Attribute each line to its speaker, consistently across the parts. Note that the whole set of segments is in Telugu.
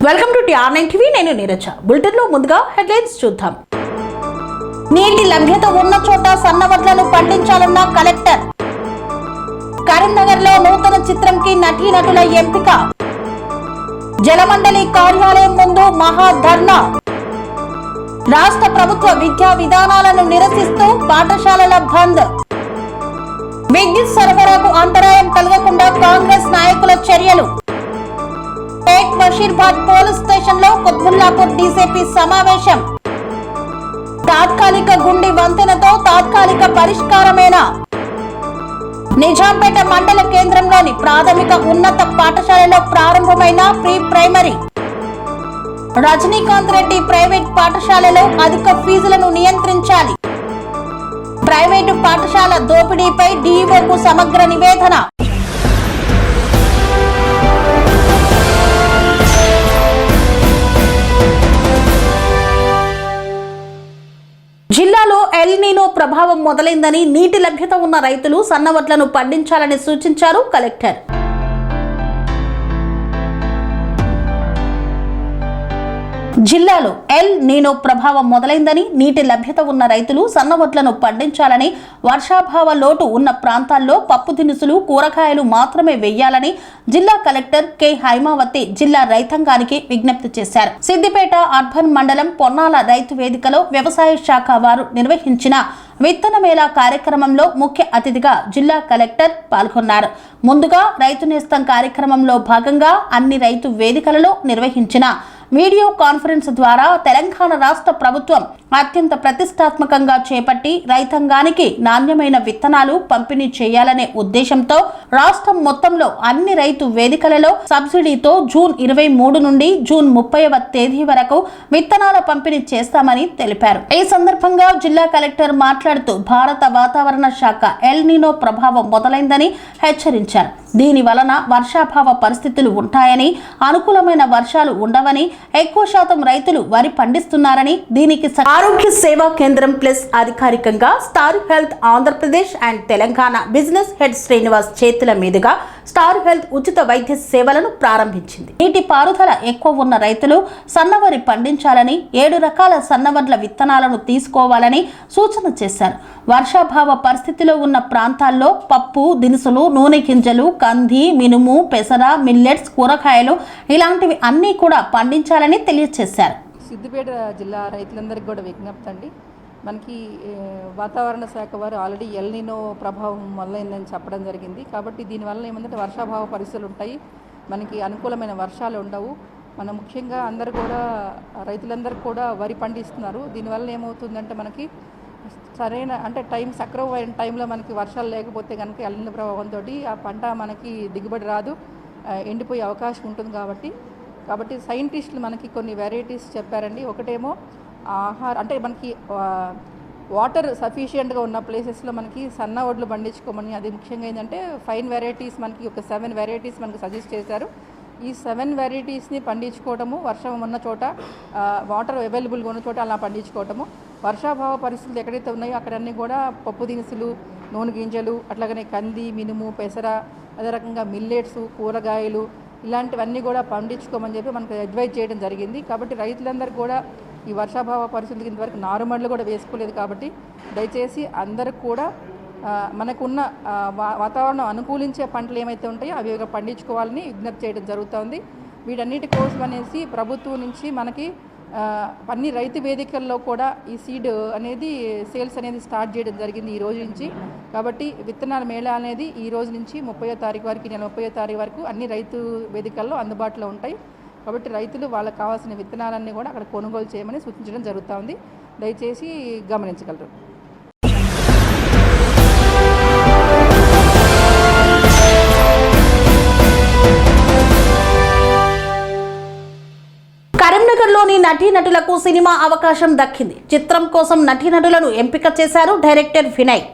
Speaker 1: Welcome to TR9 TV. నేను నీరజ. బులెటిన్ లో ముందుగా హెడ్లైన్స్ చూద్దాం. నీటి లభ్యత ఉన్న చోట సన్నవడ్లను పండించాలన్న కలెక్టర్. కరీంనగర్ లో నూతన చిత్రంకి నటీనటుల ఎంపిక. జలమండలి కార్యాలయం ముందు మహాధర్నా. రాష్ట్ర ప్రభుత్వ విద్యా విధానాలను నిరసిస్తూ పాఠశాలల బంద్. విద్యుత్ సరఫరాకు అంతరాయం కలగకుండా కాంగ్రెస్ నాయకుల చర్యలు. టేక్ బషీర్బాద్ పోలీస్ స్టేషన్ లో కుత్బుల్లాపూర్ డీసీపీ సమావేశం. తాత్కాలిక గుండి వంతెనతో తాత్కాలిక పరిష్కారమేనా? నిజాంపేట మండల కేంద్రంలోని ప్రాథమిక ఉన్నత పాఠశాలలో ప్రారంభమైన pre primary. Rajinikanth Reddy private పాఠశాలలో అధిక ఫీజులను నియంత్రించాలి. ప్రైవేటు పాఠశాల దోపిడీపై డీఈఓకు సమగ్ర నివేదన. జిల్లాలో ఎల్ నీనో ప్రభావం మొదలైందని నీటి లభ్యత ఉన్న రైతులు సన్నవడ్లను పండించాలని సూచించారు కలెక్టర్. జిల్లాలో ఎల్ నీనో ప్రభావం మొదలైందని నీటి లభ్యత ఉన్న రైతులు సన్నవడ్లను పండించాలని, వర్షాభావ లోటు ఉన్న ప్రాంతాల్లో పప్పు దినుసులు, కూరగాయలు మాత్రమే వేయాలని జిల్లా కలెక్టర్ కె హైమావతి జిల్లా రైతాంగానికి విజ్ఞప్తి చేశారు. సిద్దిపేట అర్బన్ మండలం పొన్నాల రైతు వేదికలో వ్యవసాయ శాఖ వారు నిర్వహించిన విత్తన మేళా కార్యక్రమంలో ముఖ్య అతిథిగా జిల్లా కలెక్టర్ పాల్గొన్నారు. ముందుగా రైతు నేస్తం కార్యక్రమంలో భాగంగా అన్ని రైతు వేదికలలో నిర్వహించిన వీడియో కాన్ఫరెన్స్ ద్వారా తెలంగాణ రాష్ట్ర ప్రభుత్వం అత్యంత ప్రతిష్టాత్మకంగా చేపట్టి రైతాంగానికి నాణ్యమైన విత్తనాలు పంపిణీ చేయాలనే ఉద్దేశంతో రాష్ట్రం మొత్తంలో అన్ని రైతు వేదికలలో సబ్సిడీతో జూన్ 23 నుండి జూన్ 30వ తేదీ వరకు విత్తనాల పంపిణీ చేస్తామని తెలిపారు. ఈ సందర్భంగా జిల్లా కలెక్టర్ మాట్లాడుతూ భారత వాతావరణ శాఖ ఎల్ నీనో ప్రభావం మొదలైందని హెచ్చరించారు. దీని వలన వర్షాభావ పరిస్థితులు ఉంటాయని, అనుకూలమైన వర్షాలు ఉండవని, ఎక్కువ శాతం రైతులు వరి పండిస్తున్నారని, దీనికి ఆరోగ్య సేవా కేంద్రం ప్లస్ అధికారికంగా star health Andhra Pradesh and Telangana business head Srinivas చేతుల మీదుగా స్టార్ హెల్త్ ఉచిత వైద్య సేవలను ప్రారంభించింది. నీటి పారుదల ఎక్కువ ఉన్న రైతులు సన్నవరి పండించాలని, 7 రకాల సన్నవడ్ల విత్తనాలను తీసుకోవాలని సూచన చేశారు. వర్షాభావ పరిస్థితిలో ఉన్న ప్రాంతాల్లో పప్పు దినుసులు, నూనె గింజలు, కంది, మినుము, పెసర, మిల్లెట్స్, కూరగాయలు ఇలాంటివి అన్నీ కూడా పండించాలని తెలియజేశారు.
Speaker 2: సిద్దిపేట జిల్లా రైతులందరికీ కూడా విజ్ఞప్తి అండి. మనకి వాతావరణ శాఖ వారు ఆల్రెడీ ఎల్ నీనో ప్రభావం మొదలైందని చెప్పడం జరిగింది. కాబట్టి దీనివల్ల ఏమంటే వర్షాభావ పరిస్థితులు ఉంటాయి, మనకి అనుకూలమైన వర్షాలు ఉండవు. మనం ముఖ్యంగా అందరూ కూడా రైతులందరూ కూడా వరి పండిస్తున్నారు. దీనివల్ల ఏమవుతుందంటే మనకి సరైన అంటే సక్రమమైన టైంలో మనకి వర్షాలు లేకపోతే కనుక ఎల్ నీనో ప్రభావంతో ఆ పంట మనకి దిగుబడి రాదు, ఎండిపోయే అవకాశం ఉంటుంది. కాబట్టి సైంటిస్టులు మనకి కొన్ని వెరైటీస్ చెప్పారండి. ఒకటేమో అంటే మనకి వాటర్ సఫిషియెంట్గా ఉన్న ప్లేసెస్లో మనకి సన్న వడ్లు పండించుకోమని, అది ముఖ్యంగా ఏంటంటే ఫైన్ వెరైటీస్ మనకి ఒక 7 వెరైటీస్ మనకు సజెస్ట్ చేశారు. ఈ 7 వెరైటీస్ని పండించుకోవటము, వర్షం ఉన్న చోట వాటర్ అవైలబుల్గా ఉన్న చోట అలా పండించుకోవటము. వర్షాభావ పరిస్థితులు ఎక్కడైతే ఉన్నాయో అక్కడన్నీ కూడా పప్పు దినుసులు, నూనె గింజలు, అట్లాగనే కంది, మినుము, పెసర, అదే రకంగా మిల్లెట్స్, కూరగాయలు ఇలాంటివన్నీ కూడా పండించుకోమని చెప్పి మనకు అడ్వైజ్ చేయడం జరిగింది. కాబట్టి రైతులందరూ కూడా ఈ వర్షాభావ పరిస్థితులకి ఇంతవరకు నారుమడులు కూడా వేసుకోలేదు. కాబట్టి దయచేసి అందరూ కూడా మనకున్న వాతావరణం అనుకూలించే పంటలు ఏమైతే ఉంటాయో అవి పండించుకోవాలని విజ్ఞప్తి చేయడం జరుగుతుంది. వీటన్నిటి కోసం అనేసి ప్రభుత్వం నుంచి మనకి అన్ని రైతు వేదికల్లో కూడా ఈ సీడ్ అనేది సేల్స్ అనేది స్టార్ట్ చేయడం జరిగింది ఈ రోజు నుంచి. కాబట్టి విత్తనాల మేళా అనేది ఈ రోజు నుంచి 30వ తారీఖు వరకు, నెల 30వ తారీఖు వరకు అన్ని రైతు వేదికల్లో అందుబాటులో ఉంటాయి. కాబట్టి రైతులు వాళ్ళకి కావాల్సిన విత్తనాలన్నీ కూడా అక్కడ కొనుగోలు చేయమని సూచించడం జరుగుతుంది. దయచేసి గమనించగలరు.
Speaker 1: కరీంనగర్లోని నటీనటులకు సినిమా అవకాశం దక్కింది. చిత్రం కోసం నటీనటులను ఎంపిక చేశారు డైరెక్టర్ వినయ్.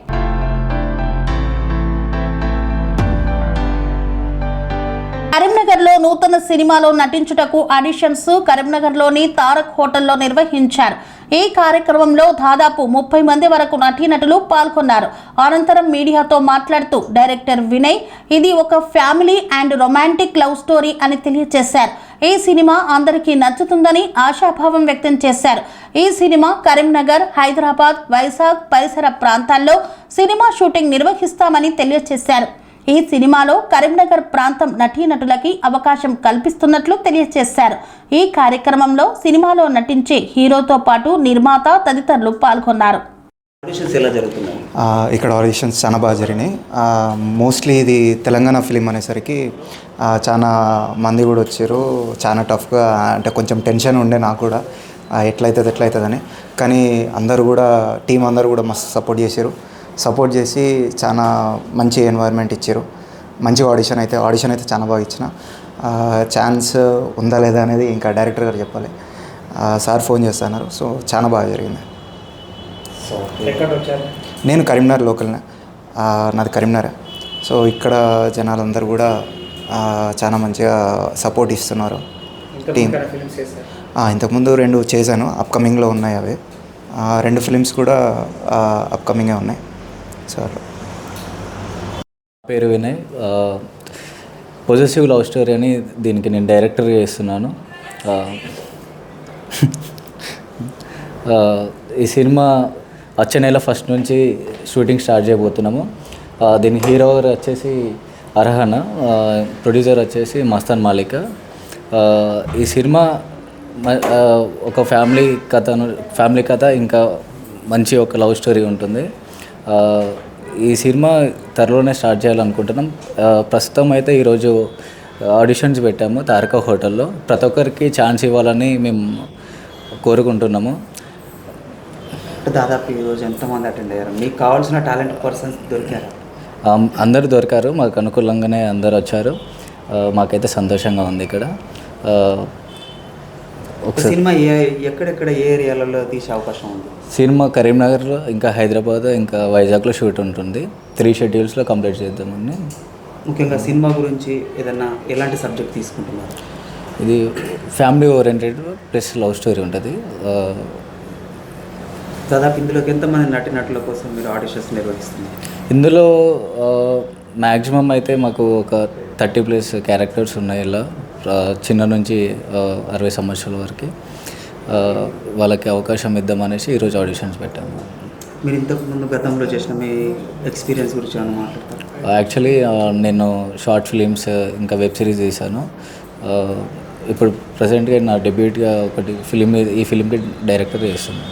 Speaker 1: కరీంనగర్లో నూతన సినిమాలో నటించుటకు ఆడిషన్స్ కరీంనగర్లోని తారక్ హోటల్లో నిర్వహించారు. ఈ కార్యక్రమంలో దాదాపు 30 మంది వరకు నటీనటులు పాల్గొన్నారు. అనంతరం మీడియాతో మాట్లాడుతూ డైరెక్టర్ వినయ్ ఇది ఒక family and romantic love story అని తెలియజేశారు. ఈ సినిమా అందరికీ నచ్చుతుందని ఆశాభావం వ్యక్తం చేశారు. ఈ సినిమా కరీంనగర్, హైదరాబాద్, వైజాగ్ పరిసర ప్రాంతాల్లో సినిమా షూటింగ్ నిర్వహిస్తామని తెలియజేశారు. ఈ సినిమాలో కరీంనగర్ ప్రాంతం నటీనటులకి అవకాశం కల్పిస్తున్నట్లు తెలియజేశారు. ఈ కార్యక్రమంలో సినిమాలో నటించే హీరోతో పాటు నిర్మాత తదితరులు పాల్గొన్నారు.
Speaker 3: ఇక్కడ ఆడిషన్స్ చాలా బాగా జరిగినాయి. మోస్ట్లీ ఇది తెలంగాణ ఫిలిం అనేసరికి చాలా మంది కూడా వచ్చారు. చాలా టఫ్గా, అంటే కొంచెం టెన్షన్ ఉండే నాకు కూడా, ఎట్లయితుందని. కానీ అందరూ కూడా, టీం అందరూ కూడా మస్తు సపోర్ట్ చేసి చాలా మంచి ఎన్వైర్న్మెంట్ ఇచ్చారు. మంచి ఆడిషన్ అయితే చాలా బాగా ఇచ్చిన. ఛాన్స్ ఉందా లేదా అనేది ఇంకా డైరెక్టర్ గారు చెప్పాలి. సార్ ఫోన్ చేస్తున్నారు. సో చాలా బాగా జరిగింది. నేను కరీంనగర్ లోకల్నే, నాది కరీంనగర్. సో ఇక్కడ జనాలందరూ కూడా చాలా మంచిగా సపోర్ట్ ఇస్తున్నారు. టీం ఇంతకుముందు 2 చేశాను, అప్కమింగ్లో ఉన్నాయి. అవి 2 ఫిలిమ్స్ కూడా అప్కమింగే ఉన్నాయి. సార్
Speaker 4: పేరు వినయ్. పొజెసివ్ లవ్ స్టోరీ అని దీనికి నేను డైరెక్టర్గా చేస్తున్నాను. ఈ సినిమా వచ్చే నెల 1 నుంచి షూటింగ్ స్టార్ట్ చేయబోతున్నాము. దీని హీరో వచ్చేసి అర్హన, ప్రొడ్యూసర్ వచ్చేసి మస్తాన్ మాలిక. ఈ సినిమా ఒక ఫ్యామిలీ కథ, ఇంకా మంచి ఒక లవ్ స్టోరీ ఉంటుంది. ఈ సినిమా త్వరలోనే స్టార్ట్ చేయాలనుకుంటున్నాం. ప్రస్తుతం అయితే ఈరోజు ఆడిషన్స్ పెట్టాము తారక హోటల్లో. ప్రతి ఒక్కరికి ఛాన్స్ ఇవ్వాలని మేము కోరుకుంటున్నాము.
Speaker 5: దాదాపు ఈరోజు ఎంతమంది అటెండ్ అయ్యారు? మీకు కావాల్సిన టాలెంట్ పర్సన్స్ దొరికారా?
Speaker 4: అందరూ దొరికారు, మాకు అనుకూలంగానే అందరు వచ్చారు. మాకైతే సంతోషంగా ఉంది. ఇక్కడ
Speaker 5: సినిమా ఎక్కడెక్కడ ఏ ఏరియాలలో తీసే అవకాశం ఉంది?
Speaker 4: సినిమా కరీంనగర్లో, ఇంకా హైదరాబాద్, ఇంకా వైజాగ్లో షూట్ ఉంటుంది. 3 షెడ్యూల్స్లో కంప్లీట్ చేద్దామని.
Speaker 5: ముఖ్యంగా సినిమా గురించి ఏదన్నా ఎలాంటి సబ్జెక్ట్ తీసుకుంటున్నారు?
Speaker 4: ఇది family oriented plus love story ఉంటుంది.
Speaker 5: దాదాపు ఇందులోకి ఎంతమంది నటుల కోసం మీరు ఆడిషన్స్ నిర్వహిస్తున్నారు?
Speaker 4: ఇందులో మ్యాక్సిమం అయితే మాకు ఒక 30+ క్యారెక్టర్స్ ఉన్నాయి. ఇలా చిన్న నుంచి 60 సంవత్సరాల వరకు వాళ్ళకి అవకాశం ఇద్దామనేసి ఈరోజు ఆడిషన్స్ పెట్టాము.
Speaker 5: మీరు ఇంతకుముందు గతంలో చేసిన మీ ఎక్స్పీరియన్స్ గురించి ఏమైనా మాట్లాడతారు?
Speaker 4: యాక్చువల్లీ నేను షార్ట్ ఫిలిమ్స్, ఇంకా వెబ్ సిరీస్ తీశాను. ఇప్పుడు ప్రజెంట్గా నా డెబ్యూట్గా ఒకటి ఫిలిం, ఈ ఫిలింకి డైరెక్టర్ చేస్తున్నాను.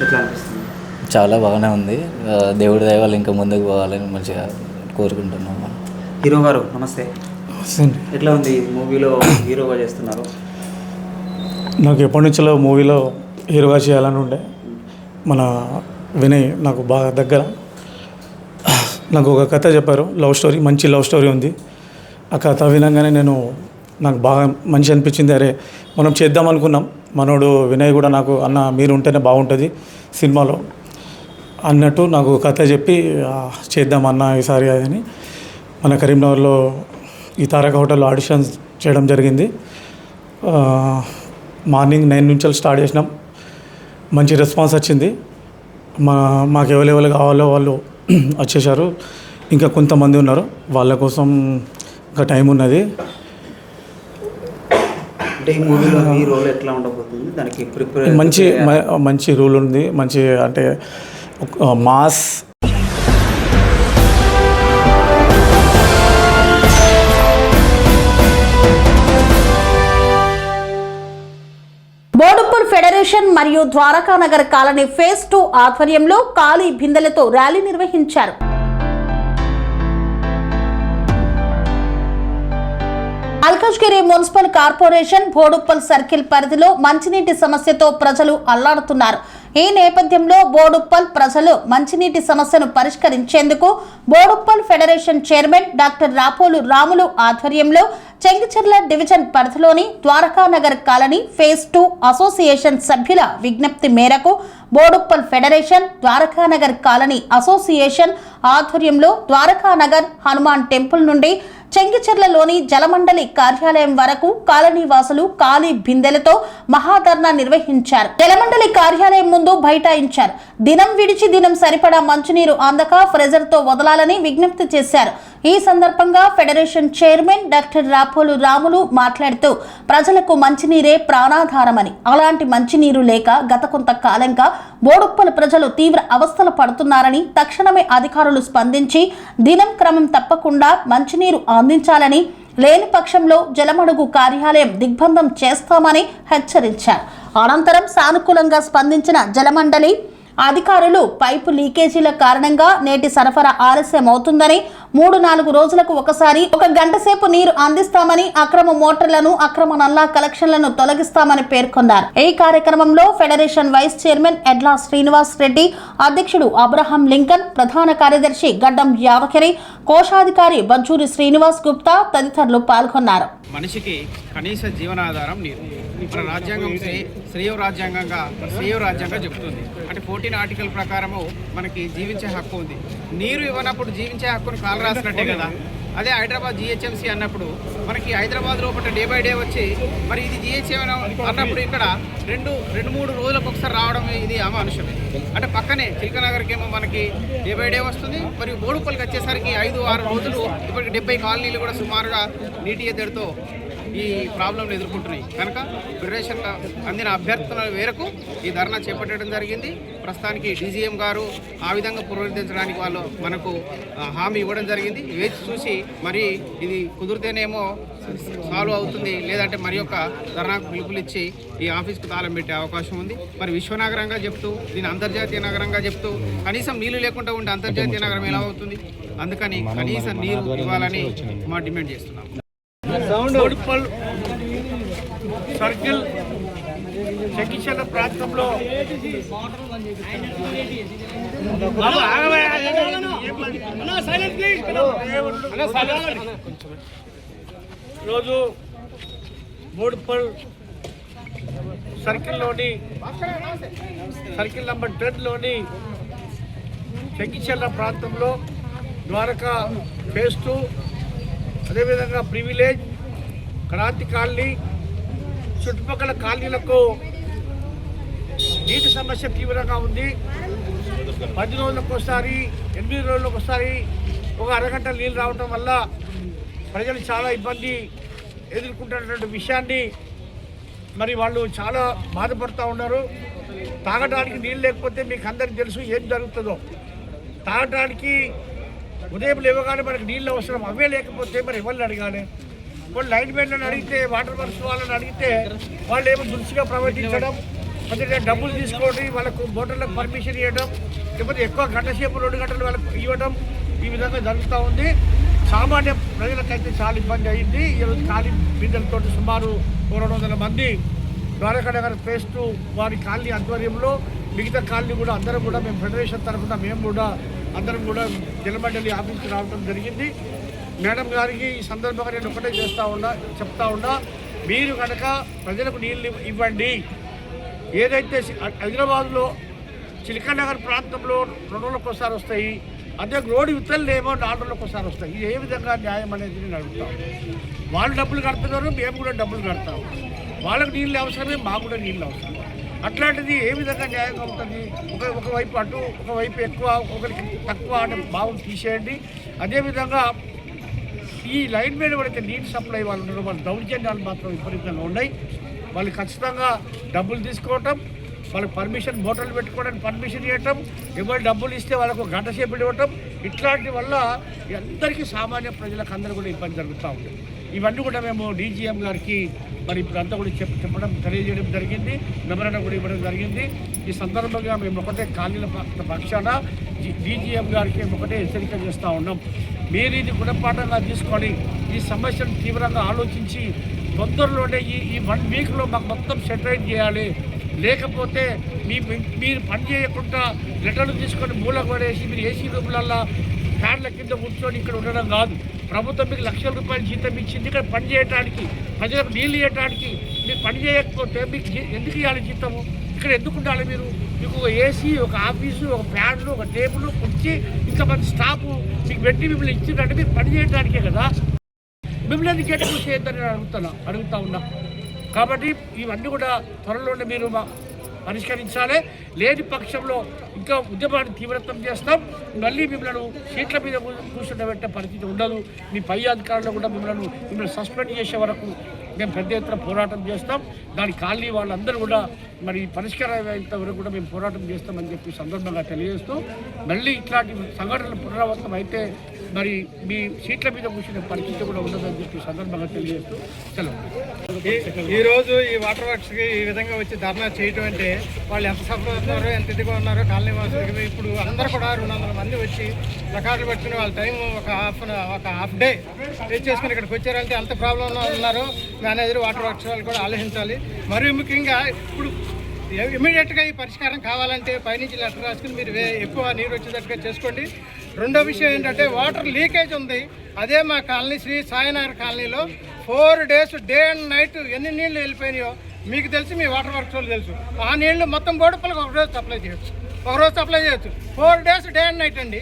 Speaker 5: ఎట్లా అనిపిస్తుంది?
Speaker 4: చాలా బాగానే ఉంది. దేవుడి దయ వల్ల ఇంకా ముందుకు పోవాలని మంచిగా కోరుకుంటున్నాము.
Speaker 5: హీరో గారు నమస్తే. ఎట్లా ఉంది మూవీలో హీరోగా చేస్తున్నారు?
Speaker 6: నాకు ఎప్పటి నుంచో మూవీలో హీరోగా చేయాలని ఉండే. మన వినయ్ నాకు బాగా దగ్గర. నాకు ఒక కథ చెప్పారు, లవ్ స్టోరీ, మంచి లవ్ స్టోరీ ఉంది. ఆ కథ వినగానే నాకు బాగా మంచి అనిపించింది. అరే మనం చేద్దాం అనుకున్నాం. మనోడు వినయ్ కూడా నాకు, అన్న మీరు ఉంటేనే బాగుంటుంది సినిమాలో అన్నట్టు నాకు కథ చెప్పి చేద్దామన్నా ఈసారి అని మన కరీంనగర్లో ఈ తారక హోటల్లో ఆడిషన్స్ చేయడం జరిగింది. మార్నింగ్ 9 నుంచి స్టార్ట్ చేసినాం. మంచి రెస్పాన్స్ వచ్చింది. మాకు ఎవరెవరు కావాలో వాళ్ళు వచ్చేసారు. ఇంకా కొంతమంది ఉన్నారు, వాళ్ళ కోసం ఇంకా టైం ఉన్నది.
Speaker 5: అంటే ఈ మూవీలో మీ రోల్ ఎట్లా ఉండబోతుంది? దానికి
Speaker 6: మంచి రూల్ ఉంది. మంచి అంటే మాస్.
Speaker 1: బోడుప్పల్ ఫెడరేషన్ మరియు ద్వారకానగర్ కాలనీ ఫేజ్ 2 ఆధ్వర్యంలో ఖాళీ బిందెలతో ర్యాలీ నిర్వహించారు. Malkajgiri municipal corporation Boduppal circle పరిధిలో మంచినీటి సమస్యతో ప్రజలు అల్లాడుతున్నారు. ఈ నేపథ్యంలో బోడుప్పల్ ప్రజలు మంచినీటి సమస్యను పరిష్కరించేందుకు Boduppal federation chairman doctor Rapolu Ramulu ఆధ్వర్యంలో చెంగిచెర్ల డివిజన్ పరిధిలోని ద్వారకానగర్ కాలనీ ఫేజ్ 2 అసోసియేషన్ సభ్యుల విజ్ఞప్తి మేరకు Boduppal federation Dwarakanagar colony association ఆధ్వర్యంలో ద్వారకానగర్ హనుమాన్ టెంపుల్ నుండి చెంగిచెర్లలోని జలమండలి కార్యాలయం వరకు కాలనీ వాసులు ఖాళీ బిందెలతో మహాధర్నా నిర్వహించారు. జలమండలి కార్యాలయం ముందు బైఠాయించారు. దినం విడిచి దినం సరిపడా మంచినీరు అందక ఫ్రెజర్ తో వదలాలని విజ్ఞప్తి చేశారు. ఈ సందర్భంగా federation chairman doctor Rapolu Ramulu మాట్లాడుతూ ప్రజలకు మంచినీరే ప్రాణాధారమని, అలాంటి మంచినీరు లేక గత కొంతకాలంగా బోడుప్పల ప్రజలు తీవ్ర అవస్థలు పడుతున్నారని, తక్షణమే అధికారులు స్పందించి దినం క్రమం తప్పకుండా మంచినీరు అందించాలని, లేని పక్షంలో జలమడుగు కార్యాలయం దిగ్బంధం చేస్తామని హెచ్చరించారు. అనంతరం సానుకూలంగా స్పందించిన జలమండలి అధికారులు పైపు లీకేజీల కారణంగా నేటి సరఫరా ఆలస్యం అవుతుందని, 3-4 రోజులకు ఒకసారి 1 గంట సేపు నీరు అందిస్తామని, అక్రమ మోటార్లను, అక్రమ నల్లా కలెక్షన్లను తొలగిస్తామని పేర్కొన్నారు. ఈ కార్యక్రమంలో federation vice chairman Edla Srinivas Reddy, అధ్యక్షుడు అబ్రహాం లింకన్, ప్రధాన కార్యదర్శి గడ్డం యాదగిరి, కోశాధికారి బజ్జూరి శ్రీనివాస్ గుప్తా తదితరులు పాల్గొన్నారు.
Speaker 7: మనిషికి కనీస జీవనాధారం నీరు. మన రాజ్యాంగం శ్రేయో రాజ్యాంగం చెబుతుంది. అంటే 14 ఆర్టికల్ ప్రకారము మనకి జీవించే హక్కు ఉంది. నీరు ఇవ్వనప్పుడు జీవించే హక్కును కాలు రాసినట్టే కదా. అదే హైదరాబాద్ జిహెచ్ఎంసీ అన్నప్పుడు మనకి హైదరాబాద్ లోపల డే బై డే వచ్చి మరి ఇది జిహెచ్ఎం అన్నప్పుడు ఇక్కడ 2-3 రోజులకు ఒకసారి రావడం ఇది అమానుషమే. అంటే పక్కనే చిలకనగర్కి ఏమో మనకి డే బై డే వస్తుంది. మరియు బోడుపల్లికి వచ్చేసరికి 5-6 రోజులు ఇప్పటికి 70 కాలనీలు కూడా సుమారుగా నీటి ఎద్దడితో ఈ ప్రాబ్లంను ఎదుర్కొంటున్నాయి. కనుక ఫెడరేషన్లో అందిన అభ్యర్థుల మేరకు ఈ ధర్నా చేపట్టడం జరిగింది. ప్రస్తుతానికి డీజీఎం గారు ఆ విధంగా పునరుద్ధరించడానికి వాళ్ళు మనకు హామీ ఇవ్వడం జరిగింది. వేచి చూసి మరి ఇది కుదిరితేనేమో సాల్వ్ అవుతుంది, లేదంటే మరి యొక్క ధర్నాకు పిలుపునిచ్చి ఈ ఆఫీస్కు తాళం పెట్టే అవకాశం ఉంది. మరి విశ్వనగరంగా చెప్తూ దీని అంతర్జాతీయ నగరంగా చెప్తూ కనీసం నీళ్లు లేకుండా ఉంటే అంతర్జాతీయ నగరం ఎలా అవుతుంది? అందుకని కనీసం నీరు ఇవ్వాలని మా డిమాండ్ చేస్తున్నాం.
Speaker 8: బోడుప్పల్ సర్కిల్ చెకిచల ప్రాంతంలో రోజు బోడుప్పల్ సర్కిల్లోని సర్కిల్ నంబర్ 10లోని చెకిచల ప్రాంతంలో ద్వారకా ఫేజ్ 2, అదేవిధంగా ప్రివిలేజ్, క్రాంతి కాలనీ, చుట్టుపక్కల కాలనీలకు నీటి సమస్య తీవ్రంగా ఉంది. 10 రోజులకు ఒకసారి, 8 రోజులకు ఒకసారి ఒక అరగంట నీళ్ళు రావడం వల్ల ప్రజలు చాలా ఇబ్బంది ఎదుర్కొంటున్నటువంటి విషయాన్ని మరి వాళ్ళు చాలా బాధపడుతూ ఉన్నారు. తాగడానికి నీళ్ళు లేకపోతే మీకు అందరికీ తెలుసు ఏం జరుగుతుందో. తాగడానికి ఉదయం లేవగానే మనకి నీళ్ళు అవసరం, అవే లేకపోతే మరి ఎవరిని అడగాలి? వాళ్ళు లైన్ మెన్లను అడిగితే, వాటర్ వర్క్స్ వాళ్ళని అడిగితే వాళ్ళు ఏమో దురుసుగా ప్రవర్తించడం, అదే డబ్బులు తీసుకోండి, వాళ్ళకు మోటార్లకు పర్మిషన్ ఇవ్వడం, లేకపోతే ఎక్కువ గంట సేపు 2 గంటలు వాళ్ళకు ఇవ్వడం, ఈ విధంగా జరుగుతూ ఉంది. సామాన్య ప్రజలకైతే చాలా ఇబ్బంది అయింది. ఈరోజు ఖాళీ బిడ్డలతో సుమారు 200 మంది ద్వారకానగర్ ఫేజ్ 2 వారి కాలనీ ఆధ్వర్యంలో, మిగతా కాలనీ కూడా అందరం కూడా మేము ఫెడరేషన్ తరఫున మేము కూడా అందరం కూడా జలమండలి ఆఫీస్కి రావడం జరిగింది. మేడం గారికి ఈ సందర్భంగా నేను ఒకటే చెప్తా ఉన్నా, మీరు కనుక ప్రజలకు నీళ్ళు ఇవ్వండి. ఏదైతే హైదరాబాద్లో చిలకనగర్ ప్రాంతంలో 2 రోజులకు ఒకసారి వస్తాయి, అదే రోడ్డు ఇతరులేమో 4 రోజులకు ఒకసారి వస్తాయి. ఇది ఏ విధంగా న్యాయం అనేది నేను అడుగుతాను. వాళ్ళు డబ్బులు కడుతున్నారు, మేము కూడా డబ్బులు కడతాము. వాళ్ళకు నీళ్ళు అవసరమే, మాకు కూడా నీళ్ళు అవసరం. అట్లాంటిది ఏ విధంగా న్యాయంగా ఉంటుంది? ఒకవైపు అటు, ఒకవైపు ఎక్కువ, ఒకరికి తక్కువ అనే భావం తీసేయండి. అదేవిధంగా ఈ లైన్ మీద ఎవరైతే నీటి సప్లై వాళ్ళు ఉన్నారో వాళ్ళ దౌర్జన్యాలు మాత్రం విపరీతంగా ఉన్నాయి. వాళ్ళు ఖచ్చితంగా డబ్బులు తీసుకోవటం, వాళ్ళకి పర్మిషన్, మోటార్లు పెట్టుకోవడానికి పర్మిషన్ ఇవ్వటం, ఎవరు డబ్బులు ఇస్తే వాళ్ళకు గంట సేపు ఇవ్వటం, ఇట్లాంటి వల్ల అందరికీ సామాన్య ప్రజలకు అందరూ కూడా ఇబ్బంది జరుగుతూ ఉంటుంది. ఇవన్నీ కూడా మేము డీజీఎం గారికి మరి ఇప్పుడంతా కూడా చెప్పడం తెలియజేయడం జరిగింది, మెమరాండం కూడా ఇవ్వడం జరిగింది. ఈ సందర్భంగా మేము ఒకటే కాలనీల పక్షాన డీజీఎం గారికి ఒకటే హెచ్చరిక చేస్తూ ఉన్నాం. మీరు ఇది గుణపాఠంగా తీసుకొని ఈ సమస్యను తీవ్రంగా ఆలోచించి తొందరలోనే ఈ 1 వీక్లో మాకు మొత్తం సెటిలైట్ చేయాలి. లేకపోతే మీరు పని చేయకుండా లెటర్లు తీసుకొని మూలకు పడేసి మీరు ఏసీ రూమ్లల్లో ఫ్యాన్ల కింద కూర్చొని ఇక్కడ ఉండడం కాదు. ప్రభుత్వం మీకు లక్షల రూపాయలు జీతం ఇచ్చింది ఇక్కడ పని చేయడానికి, ప్రజలకు నీళ్ళు ఇవ్వడానికి. మీరు పని చేయకపోతే మీకు ఎందుకు ఇవ్వాలి జీతము? ఇక్కడ ఎందుకు ఉండాలి? మీకు ఒక ఏసీ, ఒక ఆఫీసు, ఒక ఫ్యాన్లు, ఒక టేబుల్, కుర్చీ, ఇంతమంది స్టాఫ్ మీకు పెట్టి మిమ్మల్ని ఇచ్చిందంటే మీరు పని చేయడానికే కదా. మిమ్మల్ని ఎందుకు ఎక్కువ చేయొద్దని అడుగుతా ఉన్నా. కాబట్టి ఇవన్నీ కూడా త్వరలోనే మీరు పరిష్కరించాలి. లేని పక్షంలో ఇంకా ఉద్యమాన్ని తీవ్రతం చేస్తాం. మళ్ళీ మిమ్మల్ని సీట్ల మీద కూర్చుండబెట్టే పరిస్థితి ఉండదు. మీ పై అధికారులు కూడా మిమ్మల్ని సస్పెండ్ చేసే వరకు మేము పెద్ద ఎత్తున పోరాటం చేస్తాం. దాని కాలనీ వాళ్ళందరూ కూడా మరి పరిష్కారం అయ్యేంత వరకు కూడా మేము పోరాటం చేస్తామని చెప్పి సందర్భంగా తెలియజేస్తూ, మళ్ళీ ఇట్లాంటి సంఘటనలు పునరావృతం అయితే మరి మీ సీట్ల మీద కూర్చునే పరిస్థితి కూడా ఉండదని చెప్పి సందర్భంగా తెలియజేస్తూ సెలవు.
Speaker 7: ఈరోజు ఈ వాటర్ వర్క్స్కి ఈ విధంగా వచ్చి ధర్నా చేయటం అంటే వాళ్ళు ఎంత సఫర్ అవుతున్నారో, ఎంత ఇదిగా ఉన్నారో కాలనీ వాసులకి. ఇప్పుడు అందరూ కూడా 200 మంది వచ్చి ప్లకార్డులు పెట్టుకుని వాళ్ళ టైం ఒక హాఫ్ డే వేస్ట్ చేసుకుని ఇక్కడికి వచ్చారంటే అంత ప్రాబ్లం ఉన్నారో మేనేజర్ వాటర్ వర్క్స్ వాళ్ళు కూడా ఆలోచించాలి. మరీ ముఖ్యంగా ఇప్పుడు ఇమీడియట్గా ఈ పరిష్కారం కావాలంటే పైనుంచి లెటర్ రాసుకుని మీరు ఎక్కువ నీరు వచ్చేటట్టుగా చేసుకోండి. రెండో విషయం ఏంటంటే వాటర్ లీకేజ్ ఉంది. అదే మా కాలనీ శ్రీ సాయినగర్ కాలనీలో 4 days డే అండ్ నైట్ ఎన్ని నీళ్లు వెళ్ళిపోయినాయో మీకు తెలుసు, మీ వాటర్ వర్క్స్ వాళ్ళు తెలుసు. ఆ నీళ్లు మొత్తం బోడుపల్లికి ఒకరోజు సప్లై చేయొచ్చు. 4 days డే అండ్ నైట్ అండి.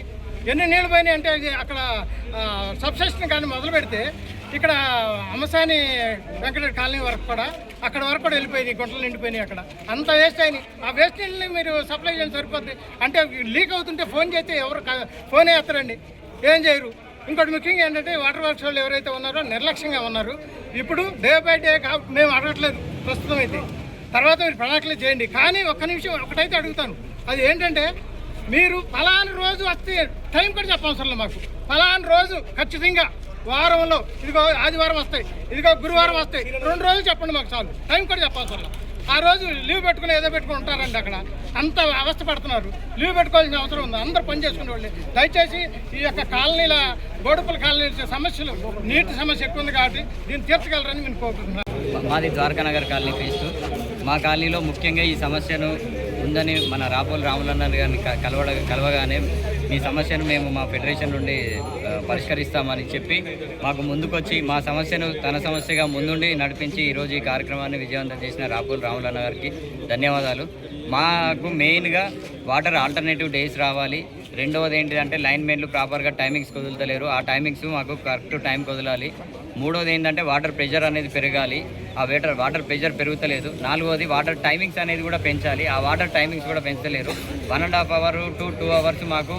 Speaker 7: ఎన్ని నీళ్ళు పోయినాయి అంటే అక్కడ సబ్స్టేషన్ కానీ మొదలు పెడితే ఇక్కడ అమసాని వెంకట కాలనీ వరకు కూడా అక్కడ వరకు కూడా వెళ్ళిపోయినాయి, గుంటలు నిండిపోయినాయి. అక్కడ అంత వేస్ట్ అయినాయి. ఆ వేస్ట్ నీళ్ళని మీరు సప్లై చేయడం సరిపోద్ది. అంటే లీక్ అవుతుంటే ఫోన్ చేస్తే ఎవరు ఫోన్ వేస్తారండి, ఏం చేయరు. ఇంకోటి ముఖ్యంగా ఏంటంటే వాటర్ వర్క్స్ వాళ్ళు ఎవరైతే ఉన్నారో నిర్లక్ష్యంగా ఉన్నారు. ఇప్పుడు డే బై డే మేము అడగట్లేదు ప్రస్తుతం అయితే, తర్వాత మీరు ప్రణాళికలు చేయండి. కానీ ఒక్క నిమిషం ఒకటైతే అడుగుతాను, అది ఏంటంటే మీరు ఫలానా రోజు వస్తే టైం కూడా చెప్పవసరం మాకు. ఫలానా రోజు ఖచ్చితంగా వారంలో ఇదిగో ఆదివారం వస్తాయి, ఇదిగో గురువారం వస్తాయి, 2 రోజులు చెప్పండి మాకు చాలు. టైం కూడా చెప్పవసరం. ఆ రోజు లీవ్ పెట్టుకుని ఏదో పెట్టుకుని ఉంటారండి. అక్కడ అంత అవస్థ పడుతున్నారు. లీవ్ పెట్టుకోవాల్సిన అవసరం ఉంది. అందరూ పని చేసుకునే వాళ్ళు. దయచేసి ఈ యొక్క కాలనీల గోడుపల్లి కాలనీ సమస్యలు, నీటి సమస్య ఎక్కువ ఉంది కాబట్టి దీన్ని తీర్చగలరని నేను కోరుకుంటున్నాను.
Speaker 9: మాది ద్వారకానగర్ కాలనీ ఫేస్. మా కాలనీలో ముఖ్యంగా ఈ సమస్యను ఉందని మన రాపోలు రాములన్న గారిని కలవగానే మీ సమస్యను మేము మా ఫెడరేషన్ నుండి పరిష్కరిస్తామని చెప్పి మాకు ముందుకొచ్చి మా సమస్యను తన సమస్యగా ముందుండి నడిపించి ఈరోజు ఈ కార్యక్రమాన్ని విజయవంతం చేసిన రాపోలు రాములన్న గారికి ధన్యవాదాలు. మాకు మెయిన్గా వాటర్ ఆల్టర్నేటివ్ డేస్ రావాలి. రెండవది ఏంటిదంటే లైన్ మెన్లు ప్రాపర్గా టైమింగ్స్ కుదులుతలేరు. ఆ టైమింగ్స్ మాకు కరెక్ట్ టైం కుదలాలి. మూడోది ఏంటంటే వాటర్ ప్రెషర్ అనేది పెరగాలి. ఆ వాటర్ ప్రెషర్ పెరుగుతలేదు. నాలుగోది వాటర్ టైమింగ్స్ అనేది కూడా పెంచాలి. ఆ వాటర్ టైమింగ్స్ కూడా పెంచలేరు. 1.5 hours to 2 hours మాకు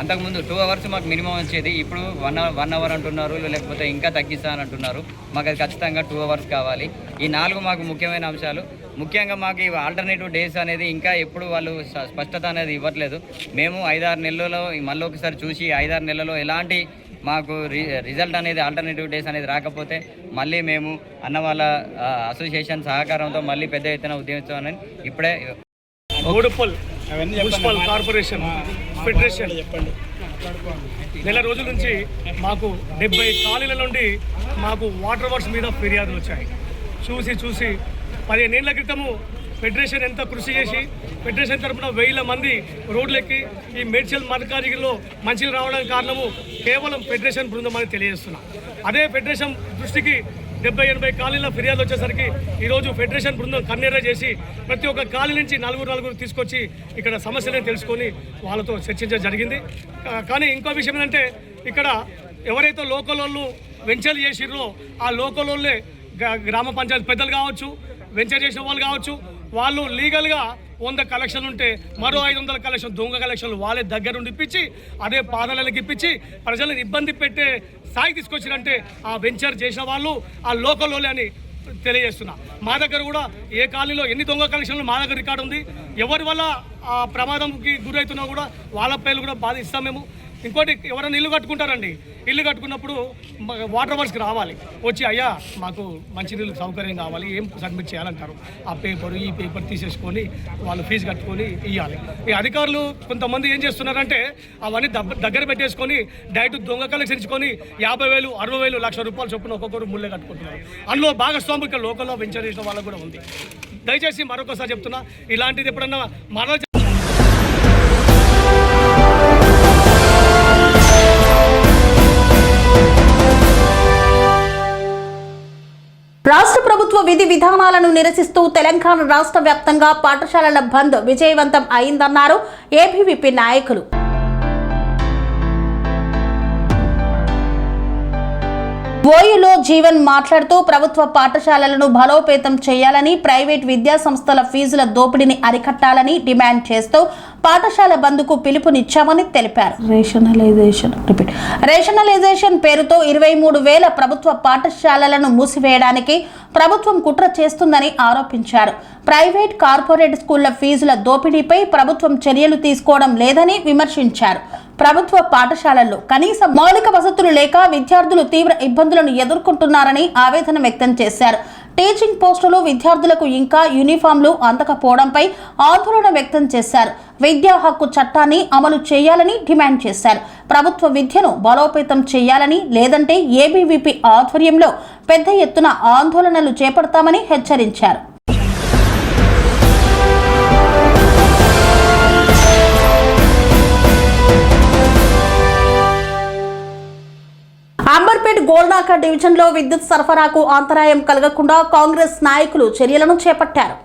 Speaker 9: అంతకుముందు 2 hours మాకు మినిమం వచ్చేది. ఇప్పుడు 1 hour అంటున్నారు, లేకపోతే ఇంకా తగ్గిస్తానంటున్నారు. మాకు అది ఖచ్చితంగా 2 hours కావాలి. ఈ 4 మాకు ముఖ్యమైన అంశాలు. ముఖ్యంగా మాకు ఈ ఆల్టర్నేటివ్ డేస్ అనేది ఇంకా ఎప్పుడు వాళ్ళు స్పష్టత అనేది ఇవ్వట్లేదు. మేము 5-6 నెలల్లో మళ్ళీ ఒకసారి చూసి 5-6 నెలల్లో ఎలాంటి మాకు రిజల్ట్ అనేది ఆల్టర్నేటివ్ డేస్ అనేది రాకపోతే మళ్ళీ మేము అన్న వాళ్ళ అసోసియేషన్ సహకారంతో మళ్ళీ పెద్ద ఎత్తున ఉద్యమిస్తామని ఇప్పుడే
Speaker 6: గోడుపల్ మున్సిపల్ కార్పొరేషన్ ఫెడరేషన్ నెల రోజుల నుంచి మాకు 70 కాలనీల నుండి మాకు వాటర్ వర్క్స్ మీద ఫిర్యాదులు వచ్చాయి. చూసి 15 ఏళ్ల క్రితము ఫెడరేషన్ ఎంత కృషి చేసి ఫెడరేషన్ తరఫున 1000 మంది రోడ్లెక్కి ఈ మేడ్చల్ మల్కాజిగిరిలో మంచిలు రావడానికి కారణము కేవలం ఫెడరేషన్ బృందం అని తెలియజేస్తున్నాం. అదే ఫెడరేషన్ దృష్టికి 70-80 కాలనీల ఫిర్యాదు వచ్చేసరికి ఈరోజు ఫెడరేషన్ బృందం కన్నెర్ర చేసి ప్రతి ఒక్క కాలనీ నుంచి నలుగురు తీసుకొచ్చి ఇక్కడ సమస్యలను తెలుసుకొని వాళ్ళతో చర్చించడం జరిగింది. కానీ ఇంకో విషయం ఏంటంటే ఇక్కడ ఎవరైతే లోకల్ వాళ్ళు వెంచర్ చేసిర్రో ఆ లోకల్ వాళ్ళే గ్రామ పంచాయతీ పెద్దలు కావచ్చు, వెంచర్ చేసిన వాళ్ళు కావచ్చు, వాళ్ళు లీగల్గా 100 కలెక్షన్లు ఉంటే మరో 500 కలెక్షన్ దొంగ కలెక్షన్లు వాళ్ళే దగ్గరుండి ఇప్పించి అదే పాదాలకి ఇప్పించి ప్రజలను ఇబ్బంది పెట్టే స్థాయి తీసుకొచ్చినంటే ఆ వెంచర్ చేసిన వాళ్ళు ఆ లోకల్ వాళ్ళే అని తెలియజేస్తున్నా. మా దగ్గర కూడా ఏ కాలనీలో ఎన్ని దొంగ కలెక్షన్లు మా దగ్గర రికార్డు ఉంది. ఎవరి వల్ల ఆ ప్రమాదంకి గురవుతున్నా కూడా వాళ్ళ పేర్లు కూడా బాధ ఇస్తాం మేము. ఇంకోటి ఎవరైనా ఇల్లు కట్టుకుంటారండి, ఇల్లు కట్టుకున్నప్పుడు వాటర్ వర్క్స్కి రావాలి, వచ్చి అయ్యా మాకు మంచినీళ్ళు సౌకర్యం కావాలి, ఏం సబ్మిట్ చేయాలంటారు. ఆ పేపర్ ఈ పేపర్ తీసేసుకొని వాళ్ళు ఫీజు కట్టుకొని ఇవ్వాలి. ఈ అధికారులు కొంతమంది ఏం చేస్తున్నారంటే అవన్నీ దగ్గర పెట్టేసుకొని డైరెక్ట్ దొంగ కలెక్షన్ ఇచ్చుకొని 50,000, 60,000, ₹1,00,000 చొప్పున ఒక్కొక్కరు ముళ్ళే కట్టుకుంటున్నారు. అందులో భాగస్వామి ఇక్కడ లోకల్లో వెంచర్ చేసిన వాళ్ళకు కూడా ఉంది. దయచేసి మరొకసారి చెప్తున్నా, ఇలాంటిది ఎప్పుడన్నా మరో
Speaker 1: రాష్ట్ర ప్రభుత్వ విధి విధానాలను నిరసిస్తూ తెలంగాణ రాష్ట్ర వ్యాప్తంగా పాఠశాలల బంద్ విజయవంతం అయిందన్నారు ఏబీవీపీ నాయకులు. ఓయూలో జీవన్ మాట్లాడుతూ ప్రభుత్వ పాఠశాలలను బలోపేతం చేయాలని, ప్రైవేట్ విద్యా సంస్థల ఫీజుల దోపిడీని అరికట్టాలని డిమాండ్ చేస్తూ పాఠశాల బంద్కు పిలుపునిచ్చామని తెలిపారు. రేషనలైజేషన్ పేరుతో 23,000 ప్రభుత్వ పాఠశాలలను మూసివేయడానికి ప్రభుత్వం కుట్ర చేస్తుందని ఆరోపించారు. ప్రైవేట్, కార్పొరేట్ స్కూళ్ల ఫీజుల దోపిడీపై ప్రభుత్వం చర్యలు తీసుకోవడం లేదని విమర్శించారు. ప్రభుత్వ పాఠశాలల్లో కనీస మౌలిక వసతులు లేక విద్యార్థులు తీవ్ర ఇబ్బందులను ఎదుర్కొంటున్నారని ఆవేదన వ్యక్తం చేశారు. టీచింగ్ పోస్టులు విద్యార్థులకు ఇంకా యూనిఫామ్లు అందకపోవడంపై ఆందోళన వ్యక్తం చేశారు. విద్యా హక్కు చట్టాన్ని అమలు చేయాలని డిమాండ్ చేశారు. ప్రభుత్వ విద్యను బలోపేతం చేయాలని, లేదంటే ఏబీవీపీ ఆధ్వర్యంలో పెద్ద ఎత్తున ఆందోళనలు చేపడతామని హెచ్చరించారు. అంబర్పేట్ గోల్నాక డివిజన్లో విద్యుత్ సరఫరాకు అంతరాయం కలగకుండా కాంగ్రెస్ నాయకులు చర్యలను చేపట్టారు.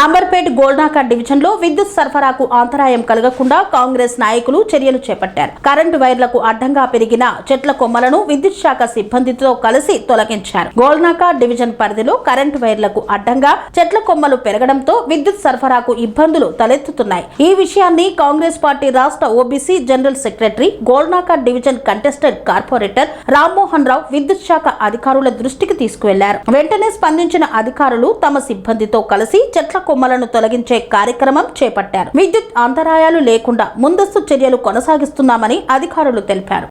Speaker 1: అంబర్పేట్ గోల్నాక డివిజన్లో విద్యుత్ సరఫరాకు అంతరాయం కలగకుండా కాంగ్రెస్ నాయకులు చర్యలు చేపట్టారు. కరెంటు వైర్లకు అడ్డంగా పెరిగిన చెట్ల కొమ్మలను విద్యుత్ శాఖ సిబ్బందితో కలిసి తొలగించారు. గోల్నాక డివిజన్ పరిధిలో కరెంటు వైర్లకు అడ్డంగా చెట్ల కొమ్మలు పెరగడంతో విద్యుత్ సరఫరాకు ఇబ్బందులు తలెత్తుతున్నాయి. ఈ విషయాన్ని కాంగ్రెస్ పార్టీ రాష్ట్ర OBC general secretary, Golnaka division contested corporator Rammohan Rao విద్యుత్ శాఖ అధికారుల దృష్టికి తీసుకువెళ్లారు. వెంటనే స్పందించిన అధికారులు తమ సిబ్బందితో కలిసి చెట్ల కొమ్మలను తొలగించే కార్యక్రమం చేపట్టారు. విద్యుత్ అంతరాయాలు లేకుండా ముందస్తు చర్యలు కొనసాగిస్తున్నామని అధికారులు తెలిపారు.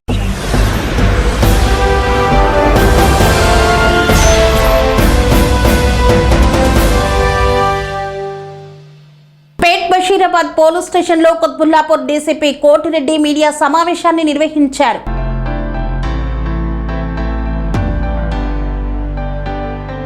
Speaker 1: బషీరాబాద్ పోలీస్ స్టేషన్లో కుత్బుల్లాపూర్ డీసీపీ కోటిరెడ్డి మీడియా సమావేశాన్ని నిర్వహించారు.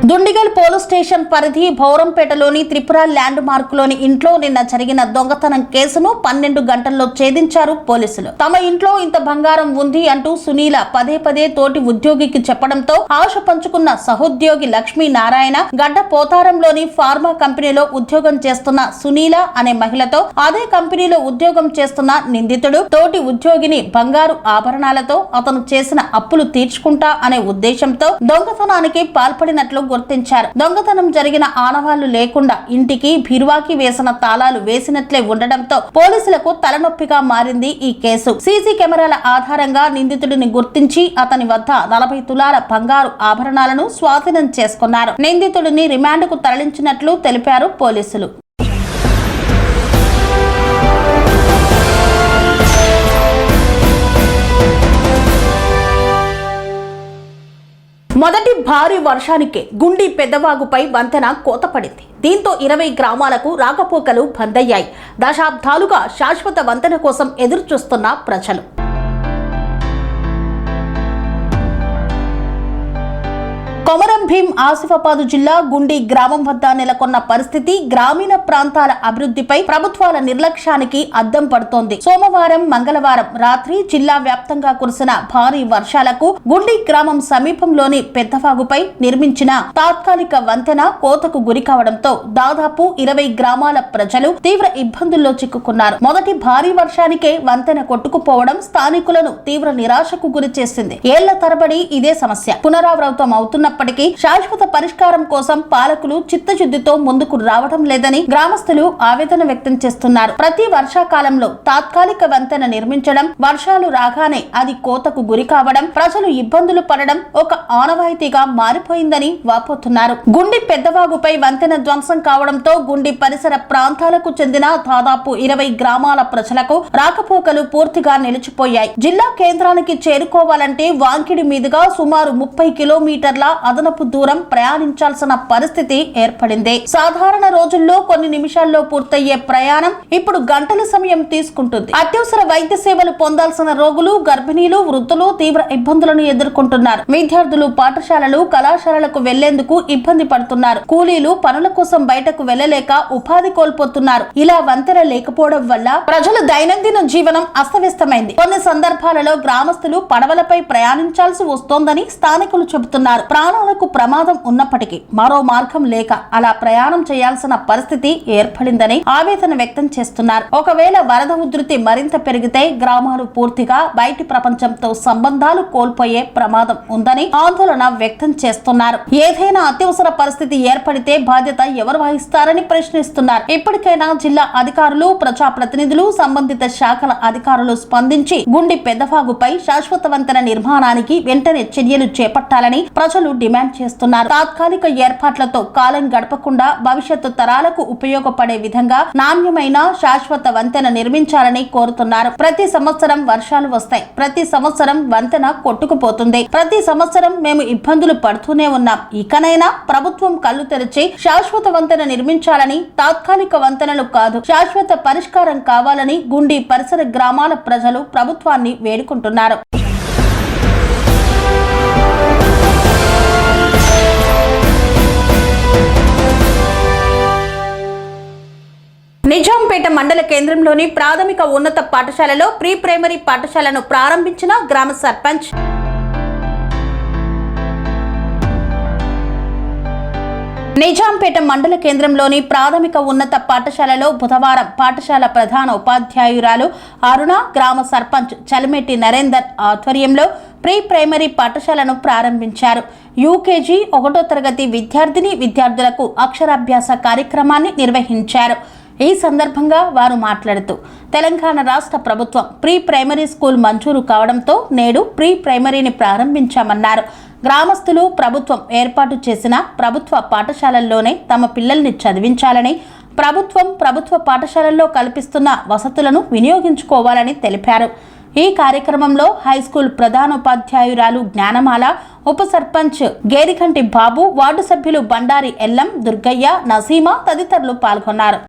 Speaker 1: దుండిగల్ పోలీస్ స్టేషన్ పరిధి భౌరంపేటలోని త్రిపుర ల్యాండ్ మార్క్ లోని ఇంట్లో నిన్న జరిగిన దొంగతనం కేసును 12 గంటల్లో ఛేదించారు పోలీసులు. తమ ఇంట్లో ఇంత బంగారం ఉంది అంటూ సునీల పదే తోటి ఉద్యోగికి చెప్పడంతో ఆశ పంచుకున్న సహోద్యోగి లక్ష్మీనారాయణ గడ్డ పోతారంలోని ఫార్మా కంపెనీలో ఉద్యోగం చేస్తున్న సునీల అనే మహిళతో, అదే కంపెనీలో ఉద్యోగం చేస్తున్న నిందితుడు తోటి ఉద్యోగిని బంగారు ఆభరణాలతో అతను చేసిన అప్పులు తీర్చుకుంటా అనే ఉద్దేశంతో దొంగతనానికి పాల్పడినట్లు గుర్తించారు. దొంగతనం జరిగిన ఆనవాళ్లు లేకుండా ఇంటికి బీరువాకి వేసిన తాళాలు వేసినట్లే ఉండడంతో పోలీసులకు తలనొప్పిగా మారింది ఈ కేసు. సీసీ కెమెరాల ఆధారంగా నిందితుడిని గుర్తించి అతని వద్ద 40 తులాల బంగారు ఆభరణాలను స్వాధీనం చేసుకున్నారు. నిందితుడిని రిమాండ్కు తరలించినట్లు తెలిపారు పోలీసులు. మొదటి భారీ వర్షానికే గుండి పెద్దవాగుపై వంతెన కోతపడింది. దీంతో 20 గ్రామాలకు రాకపోకలు బంద్ అయ్యాయి. దశాబ్దాలుగా శాశ్వత వంతెన కోసం ఎదురు చూస్తున్న ప్రజలు. కొమరం భీం ఆసిఫాబాద్ జిల్లా గుండి గ్రామం వద్ద నెలకొన్న పరిస్థితి గ్రామీణ ప్రాంతాల అభివృద్ధిపై ప్రభుత్వాల నిర్లక్ష్యానికి అద్దం పడుతోంది. సోమవారం, మంగళవారం రాత్రి జిల్లా వ్యాప్తంగా కురిసిన భారీ వర్షాలకు గుండి గ్రామం సమీపంలోని పెద్దవాగుపై నిర్మించిన తాత్కాలిక వంతెన కోతకు గురి కావడంతో దాదాపు 20 గ్రామాల ప్రజలు తీవ్ర ఇబ్బందుల్లో చిక్కుకున్నారు. మొదటి భారీ వర్షానికే వంతెన కొట్టుకుపోవడం స్థానికులను తీవ్ర నిరాశకు గురి చేసింది. ఏళ్ల తరబడి ఇదే సమస్య పునరావృతం అవుతున్న శాశ్వత పరిష్కారం కోసం పాలకులు చిత్తశుద్ధితో ముందుకు రావడం లేదని గ్రామస్తులు ఆవేదన వ్యక్తం చేస్తున్నారు. ప్రతి వర్షాకాలంలో తాత్కాలిక వంతెన నిర్మించడం, వర్షాలు రాగానే అది కోతకు గురి కావడం, ప్రజలు ఇబ్బందులు పడడం ఒక ఆనవాయితీగా మారిపోయిందని వాపోతున్నారు. గుండి పెద్దవాగుపై వంతెన ధ్వంసం కావడంతో గుండి పరిసర ప్రాంతాలకు చెందిన దాదాపు 20 గ్రామాల ప్రజలకు రాకపోకలు పూర్తిగా నిలిచిపోయాయి. జిల్లా కేంద్రానికి చేరుకోవాలంటే వాంకిడి మీదుగా సుమారు 30 కిలోమీటర్ల అదనపు దూరం ప్రయాణించాల్సిన పరిస్థితి ఏర్పడింది. సాధారణ రోజుల్లో కొన్ని నిమిషాల్లో పూర్తయ్యే ప్రయాణం ఇప్పుడు గంటల సమయం తీసుకుంటుంది. అత్యవసర వైద్య సేవలు పొందాల్సిన రోగులు, గర్భిణీలు, వృద్ధులు తీవ్ర ఇబ్బందులను ఎదుర్కొంటున్నారు. విద్యార్థులు పాఠశాలలు, కళాశాలలకు వెళ్లేందుకు ఇబ్బంది పడుతున్నారు. కూలీలు పనుల కోసం బయటకు వెళ్లలేక ఉపాధి కోల్పోతున్నారు. ఇలా వంతెన లేకపోవడం వల్ల ప్రజల దైనందిన జీవనం అస్తవ్యస్తమైంది. కొన్ని సందర్భాలలో గ్రామస్తులు పడవలపై ప్రయాణించాల్సి వస్తోందని స్థానికులు చెబుతున్నారు. ప్రాణాలకు ప్రమాదం ఉన్నప్పటికీ మరో మార్గం లేక అలా ప్రయాణం చేయాల్సిన పరిస్థితి ఏర్పడిందని ఆవేదన వ్యక్తం చేస్తున్నారు. ఒకవేళ వరద ఉధృతి మరింత పెరిగితే గ్రామాలు పూర్తిగా బయటి ప్రపంచంతో సంబంధాలు కోల్పోయే ప్రమాదం ఉందని ఆందోళన వ్యక్తం చేస్తున్నారు. ఏదైనా అత్యవసర పరిస్థితి ఏర్పడితే బాధ్యత ఎవరు వహిస్తారని ప్రశ్నిస్తున్నారు. ఇప్పటికైనా జిల్లా అధికారులు, ప్రజాప్రతినిధులు, సంబంధిత శాఖల అధికారులు స్పందించి గుండి పెద్దవాగుపై శాశ్వత వంతెన నిర్మాణానికి వెంటనే చర్యలు చేపట్టాలని ప్రజలు డిమాండ్ చేస్తున్నారు. తాత్కాలిక ఏర్పాట్లతో కాలం గడపకుండా భవిష్యత్తు తరాలకు ఉపయోగపడే విధంగా నాణ్యమైన శాశ్వత వంతెన నిర్మించాలని కోరుతున్నారు. ప్రతి సంవత్సరం వర్షాలు వస్తాయి, ప్రతి సంవత్సరం వంతెన కొట్టుకుపోతుంది, ప్రతి సంవత్సరం మేము ఇబ్బందులు పడుతూనే ఉన్నాం. ఇకనైనా ప్రభుత్వం కళ్ళు తెరిచి శాశ్వత వంతెన నిర్మించాలని, తాత్కాలిక వంతెనలు కాదు శాశ్వత పరిష్కారం కావాలని గుండి పరిసర గ్రామాల ప్రజలు ప్రభుత్వాన్ని వేడుకుంటున్నారు. నిజాంపేట మండల కేంద్రంలోని ప్రాథమిక ఉన్నత పాఠశాలలో ప్రీ ప్రైమరీ పాఠశాలను ప్రారంభించిన గ్రామ సర్పంచ్. నిజాంపేట మండల కేంద్రంలోని ప్రాథమిక ఉన్నత పాఠశాలలో బుధవారం పాఠశాల ప్రధాన ఉపాధ్యాయురాలు అరుణ, గ్రామ సర్పంచ్ చలిమెట్టి నరేందర్ ఆధ్వర్యంలో ప్రీ ప్రైమరీ పాఠశాలను ప్రారంభించారు. యూకేజీ 1వ తరగతి విద్యార్థులకు అక్షరాభ్యాస కార్యక్రమాన్ని నిర్వహించారు. ఈ సందర్భంగా వారు మాట్లాడుతూ తెలంగాణ రాష్ట్ర ప్రభుత్వం ప్రీ ప్రైమరీ స్కూల్ మంజూరు కావడంతో నేడు ప్రీ ప్రైమరీని ప్రారంభించామన్నారు. గ్రామస్తులు ప్రభుత్వం ఏర్పాటు చేసిన ప్రభుత్వ పాఠశాలల్లోనే తమ పిల్లల్ని చదివించాలని, ప్రభుత్వ పాఠశాలల్లో కల్పిస్తున్న వసతులను వినియోగించుకోవాలని తెలిపారు. ఈ కార్యక్రమంలో హైస్కూల్ ప్రధానోపాధ్యాయురాలు జ్ఞానమాల, ఉప సర్పంచ్ గేరికంటి బాబు, వార్డు సభ్యులు బండారి ఎల్లం, దుర్గయ్య, నసీమా తదితరులు పాల్గొన్నారు.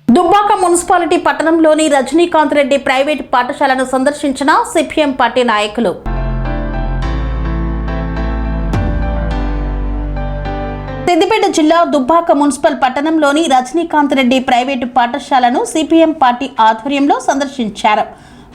Speaker 1: దుబ్బాక మున్సిపాలిటీ పట్టణంలోని రజనీకాంత్ రెడ్డి ప్రైవేట్ పాఠశాలను సందర్శించిన సిపిఎం పార్టీ నాయకులు. సిద్దిపేట జిల్లా దుబ్బాక మున్సిపల్ పట్టణంలోని రజనీకాంత్ రెడ్డి ప్రైవేటు పాఠశాలను సిపిఎం పార్టీ ఆధ్వర్యంలో సందర్శించారు.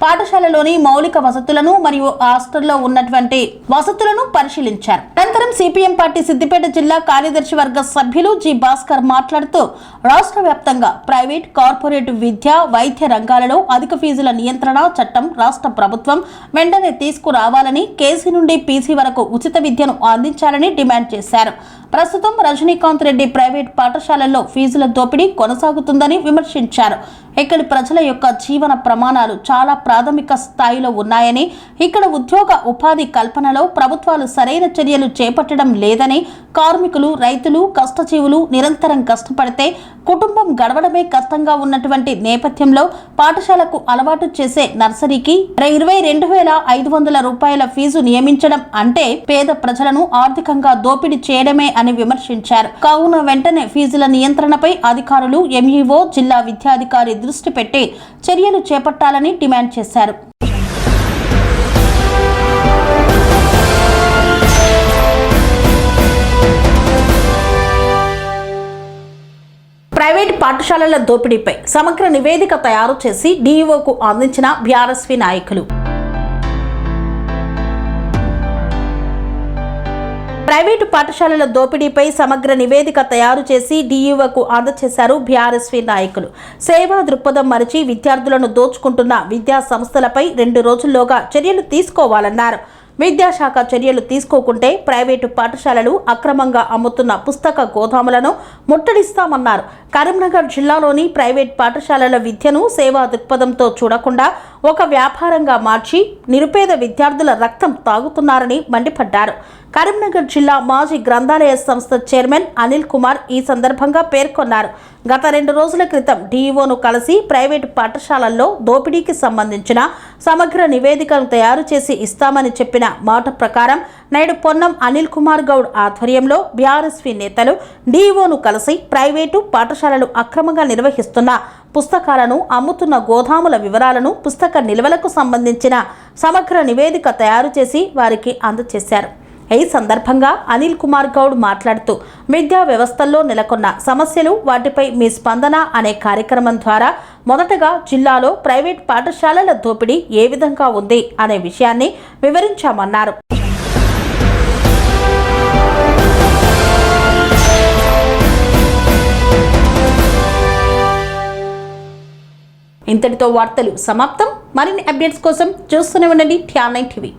Speaker 1: పాఠశాలలోని మౌలిక వసతులను మరియు హాస్టల్లో ఉన్నటువంటి వసతులను పరిశీలించారు. అనంతరం సిపిఎం పార్టీ సిద్దిపేట జిల్లా కార్యదర్శి వర్గ సభ్యులు జి భాస్కర్ మాట్లాడుతూ రాష్ట్ర వ్యాప్తంగా ప్రైవేట్, కార్పొరేట్ విద్య, వైద్య రంగాలలో అధిక ఫీజుల నియంత్రణ చట్టం రాష్ట్ర ప్రభుత్వం వెంటనే తీసుకురావాలని, కేసీ నుండి పీసీ వరకు ఉచిత విద్యను అందించాలని డిమాండ్ చేశారు. ప్రస్తుతం రజనీకాంత్ రెడ్డి ప్రైవేట్ పాఠశాలల్లో ఫీజుల దోపిడీ కొనసాగుతుందని విమర్శించారు. ఇక్కడి ప్రజల యొక్క జీవన ప్రమాణాలు చాలా ప్రాథమిక స్థాయిలో ఉన్నాయని, ఇక్కడ ఉద్యోగ ఉపాధి కల్పనలో ప్రభుత్వాలు సరైన చర్యలు చేపట్టడం లేదని, కార్మికులు, రైతులు, కష్టజీవులు నిరంతరం కష్టపడితే కుటుంబం గడవడమే కష్టంగా ఉన్నటువంటి నేపథ్యంలో పాఠశాలకు అలవాటు చేసే నర్సరీకి 22,500 రూపాయల ఫీజు నియమించడం అంటే పేద ప్రజలను ఆర్థికంగా దోపిడీ చేయడమే అని విమర్శించారు. కావున వెంటనే ఫీజుల నియంత్రణపై అధికారులు, ఎంఈఓ, జిల్లా విద్యాధికారి దృష్టి పెట్టి చర్యలు చేపట్టాలని డిమాండ్ చేశారు. ప్రైవేట్ పాఠశాలల దోపిడీపై సమగ్ర నివేదిక తయారు చేసి డీఈఓకు అందించిన బీఆర్ఎస్పీ నాయకులు. ప్రైవేటు పాఠశాలల దోపిడీపై సమగ్ర నివేదిక తయారు చేసి డీఈఓకు అందజేశారు బీఆర్ఎస్పీ నాయకులు. సేవా దృక్పథం మరిచి విద్యార్థులను దోచుకుంటున్న విద్యా సంస్థలపై 2 రోజుల్లోగా చర్యలు తీసుకోవాలన్నారు. విద్యాశాఖ చర్యలు తీసుకోకుంటే ప్రైవేటు పాఠశాలలు అక్రమంగా అమ్ముతున్న పుస్తక గోదాములను ముట్టడిస్తామన్నారు. కరీంనగర్ జిల్లాలోని ప్రైవేట్ పాఠశాలల విద్యను సేవా దృక్పథంతో చూడకుండా ఒక వ్యాపారంగా మార్చి నిరుపేద విద్యార్థుల రక్తం తాగుతున్నారని మండిపడ్డారు. కరీంనగర్ జిల్లా మాజీ గ్రంథాలయ సంస్థ చైర్మన్ అనిల్ కుమార్ ఈ సందర్భంగా పేర్కొన్నారు. గత 2 రోజుల క్రితం డీఈఓను కలిసి ప్రైవేటు పాఠశాలల్లో దోపిడీకి సంబంధించిన సమగ్ర నివేదికను తయారు చేసి ఇస్తామని చెప్పిన మాట ప్రకారం నేడు పొన్నం అనిల్ కుమార్ గౌడ్ ఆధ్వర్యంలో బీఆర్ఎస్పీ నేతలు డీఈఓను కలిసి ప్రైవేటు పాఠశాలలు అక్రమంగా నిర్వహిస్తున్న పుస్తకాలను అమ్ముతున్న గోదాముల వివరాలను, పుస్తక నిల్వలకు సంబంధించిన సమగ్ర నివేదిక తయారు చేసి వారికి అందజేశారు. ఈ సందర్భంగా అనిల్ కుమార్ గౌడ్ మాట్లాడుతూ విద్యా వ్యవస్థల్లో నెలకొన్న సమస్యలు, వాటిపై మీ స్పందన అనే కార్యక్రమం ద్వారా మొదటగా జిల్లాలో ప్రైవేట్ పాఠశాలల దోపిడీ ఏ విధంగా ఉంది అనే విషయాన్ని వివరించామన్నారు. ఇంతటితో వార్తలు సమాప్తం. మరిన్ని అప్డేట్స్ కోసం చూస్తూనే ఉండండి TR9 TV.